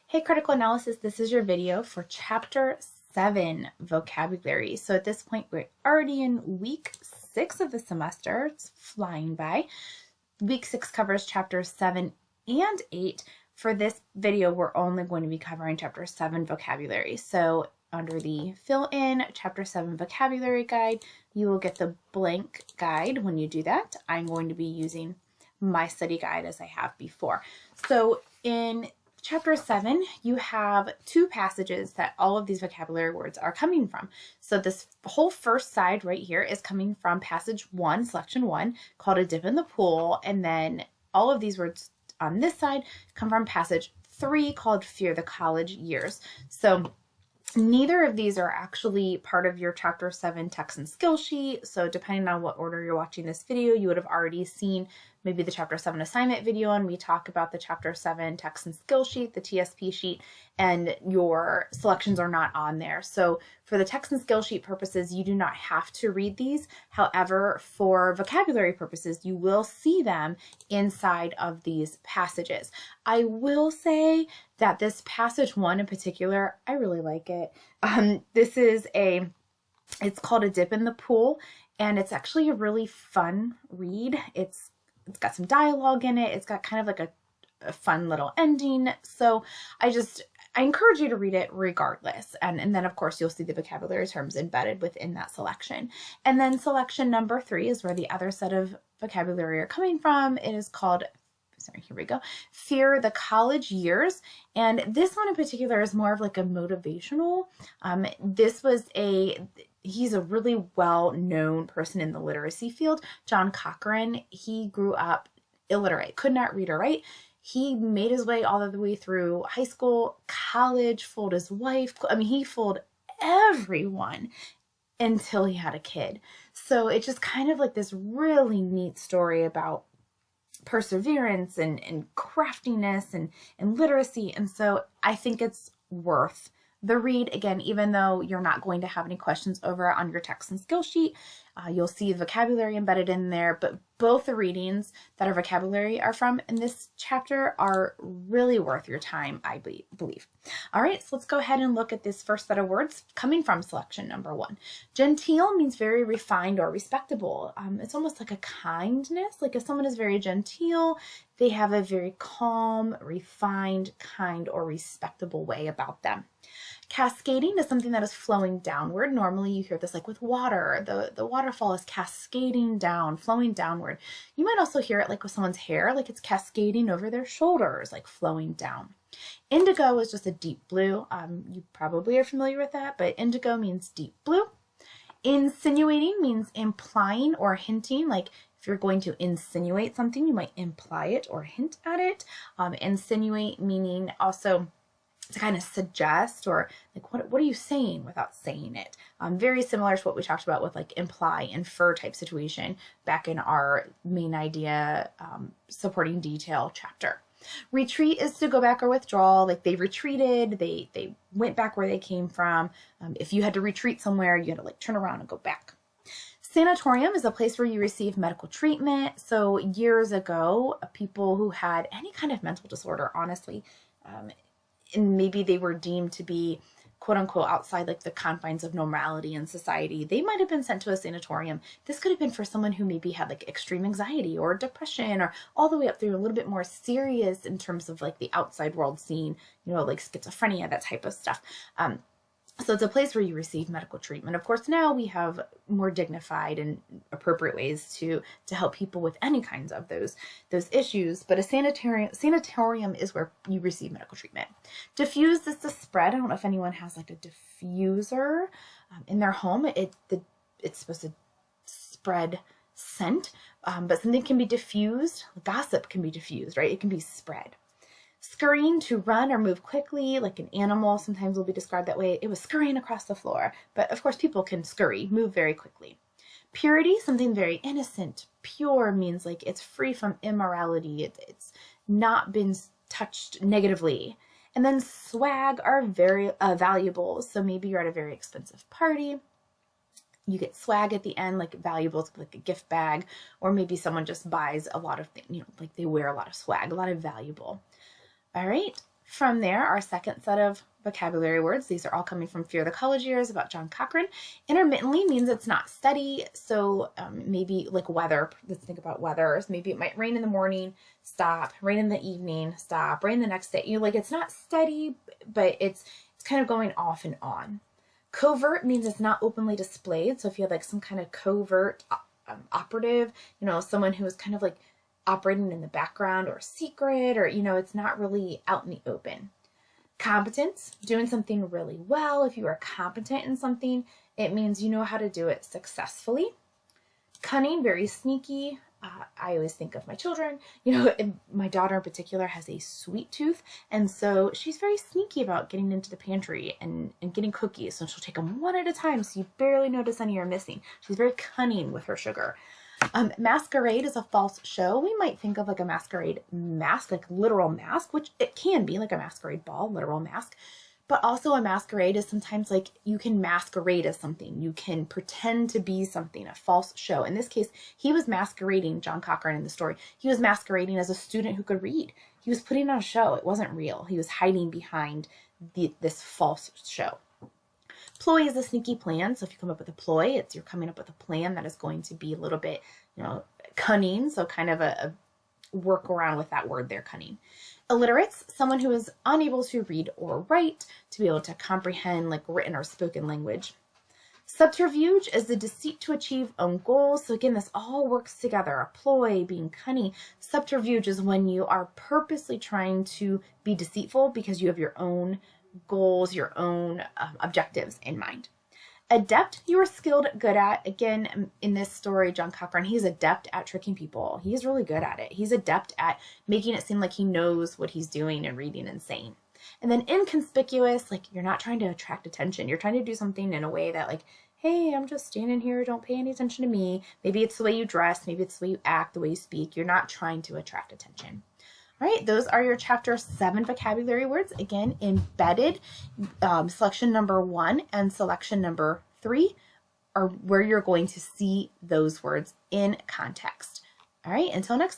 Hey, Critical Analysis, this is your video for Chapter 7, Vocabulary. So at this point, we're already in week 6 of the semester. It's flying by. Week 6 covers Chapters 7 and 8. For this video, we're only going to be covering Chapter 7 Vocabulary. So under the fill-in Chapter 7 Vocabulary Guide, you will get the blank guide. When you do that, I'm going to be using my study guide as I have before. So in Chapter 7, you have two passages that all of these vocabulary words are coming from. So this whole first side right here is coming from passage 1, selection 1, called A Dip in the Pool. And then all of these words on this side come from passage 3, called Fear the College Years. So neither of these are actually part of your Chapter 7 text and skill sheet. So depending on what order you're watching this video, you would have already seen maybe the Chapter 7 assignment video, and we talk about the Chapter 7 text and skill sheet, the TSP sheet, and your selections are not on there. So for the text and skill sheet purposes, you do not have to read these. However, for vocabulary purposes, you will see them inside of these passages. I will say that this passage 1 in particular, I really like it. It's called A Dip in the Pool, and it's actually a really fun read. It's got some dialogue in it. It's got kind of like a fun little ending. So I encourage you to read it regardless. And then of course you'll see the vocabulary terms embedded within that selection. And then selection number 3 is where the other set of vocabulary are coming from. It is called, here we go, Fear the College Years. And this one in particular is more of like a motivational. He's a really well-known person in the literacy field, John Cochran. He grew up illiterate, could not read or write. He made his way all the way through high school, college, fooled his wife. I mean, he fooled everyone until he had a kid. So it's just kind of like this really neat story about perseverance and craftiness and literacy. And so I think it's worth the read. Again, even though you're not going to have any questions over on your text and skill sheet, you'll see vocabulary embedded in there, but both the readings that our vocabulary are from in this chapter are really worth your time, I believe. All right, so let's go ahead and look at this first set of words coming from selection number 1. Genteel means very refined or respectable. It's almost like a kindness. Like if someone is very genteel, they have a very calm, refined, kind, or respectable way about them. Cascading is something that is flowing downward. Normally you hear this like with water. The waterfall is cascading down, flowing downward. You might also hear it like with someone's hair, like it's cascading over their shoulders, like flowing down. Indigo is just a deep blue. You probably are familiar with that, but indigo means deep blue. Insinuating means implying or hinting, like if you're going to insinuate something, you might imply it or hint at it. Insinuate meaning also to kind of suggest, or like what are you saying without saying it? Very similar to what we talked about with like imply, infer type situation back in our main idea supporting detail chapter. Retreat is to go back or withdraw, like they retreated, they went back where they came from. If you had to retreat somewhere, you had to like turn around and go back. Sanatorium is a place where you receive medical treatment. So years ago, people who had any kind of mental disorder, honestly, and maybe they were deemed to be quote unquote outside like the confines of normality in society, they might have been sent to a sanatorium. This could have been for someone who maybe had like extreme anxiety or depression, or all the way up through a little bit more serious in terms of like the outside world scene, like schizophrenia, that type of stuff. So it's a place where you receive medical treatment. Of course, now we have more dignified and appropriate ways to help people with any kinds of those issues. But a sanatorium is where you receive medical treatment. Diffuse is to spread. I don't know if anyone has like a diffuser in their home. It's supposed to spread scent, but something can be diffused. Gossip can be diffused, right? It can be spread. Scurrying, to run or move quickly, like an animal sometimes will be described that way. It was scurrying across the floor. But of course, people can scurry, move very quickly. Purity, something very innocent. Pure means like it's free from immorality. It's not been touched negatively. And then swag are very valuable. So maybe you're at a very expensive party. You get swag at the end, like valuables, like a gift bag, or maybe someone just buys a lot of things, like they wear a lot of swag, a lot of valuable. All right, From there, our second set of vocabulary words, these are all coming from Fear the College Years about John Cochrane. Intermittently means it's not steady. So maybe like weather, let's think about weather. Maybe it might rain in the morning, stop, rain in the evening, stop, rain the next day. It's not steady, but it's kind of going off and on. Covert means it's not openly displayed. So if you have like some kind of covert operative, someone who is kind of like operating in the background or secret, or, it's not really out in the open. Competence, doing something really well. If you are competent in something, it means you know how to do it successfully. Cunning, very sneaky. I always think of my children. My daughter in particular has a sweet tooth, and so she's very sneaky about getting into the pantry and getting cookies. So she'll take them one at a time, so you barely notice any are missing. She's very cunning with her sugar. Masquerade is a false show. We might think of like a masquerade mask, like literal mask, which it can be like a masquerade ball, literal mask. But also a masquerade is sometimes like you can masquerade as something. You can pretend to be something, a false show. In this case, he was masquerading, John Cochrane in the story, he was masquerading as a student who could read. He was putting on a show. It wasn't real. He was hiding behind this false show. Ploy is a sneaky plan. So if you come up with a ploy, you're coming up with a plan that is going to be a little bit, cunning. So kind of a workaround with that word there, cunning. Illiterates, someone who is unable to read or write, to be able to comprehend like written or spoken language. Subterfuge is the deceit to achieve own goals. So again, this all works together. A ploy, being cunning. Subterfuge is when you are purposely trying to be deceitful because you have your own goals, your own objectives in mind. Adept, you are skilled, good at. Again, in this story, John Cochrane, he's adept at tricking people. He's really good at it. He's adept at making it seem like he knows what he's doing and reading and saying. And then inconspicuous, like you're not trying to attract attention. You're trying to do something in a way that like, hey, I'm just standing here. Don't pay any attention to me. Maybe it's the way you dress. Maybe it's the way you act, the way you speak. You're not trying to attract attention. All right, those are your chapter 7 vocabulary words. Again, embedded, selection number 1 and selection number 3 are where you're going to see those words in context. All right, until next time.